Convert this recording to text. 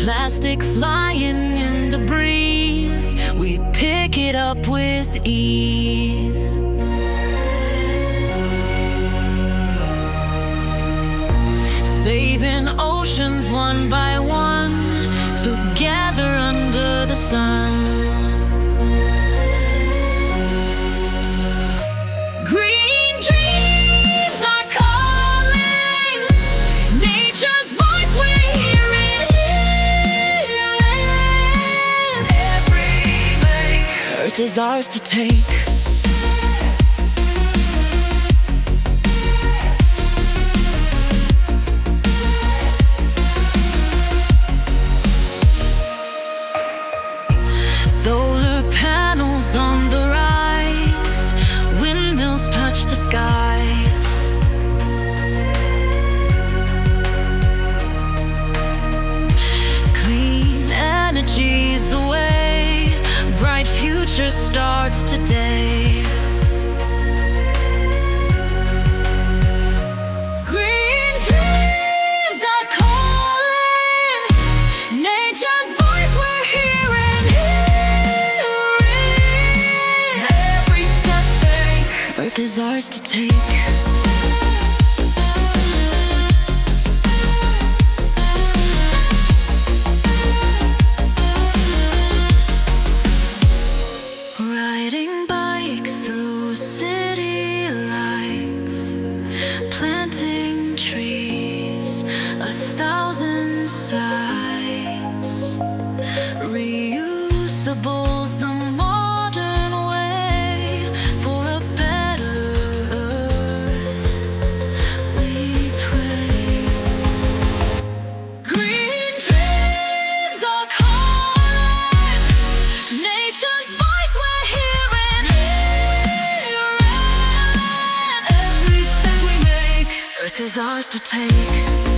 Plastic flying in the breeze, we pick it up with ease. Saving oceans one by one, together under the sun. Green dreams are calling, nature's voice we're hearing. Every make, Earth is ours to take. Solar panels on the rise, windmills touch the skies. Clean energy's the way, bright future starts today. Green dreams are calling, nature's voice we're hearing. Every step take, Earth is ours to take. Riding bikes through city lights, planting trees, 1,000 sites. Reusable's the modern way for a better earth, we pray. Green dreams are calling, nature's voice we're hearing. Every step we make, Earth is ours to take.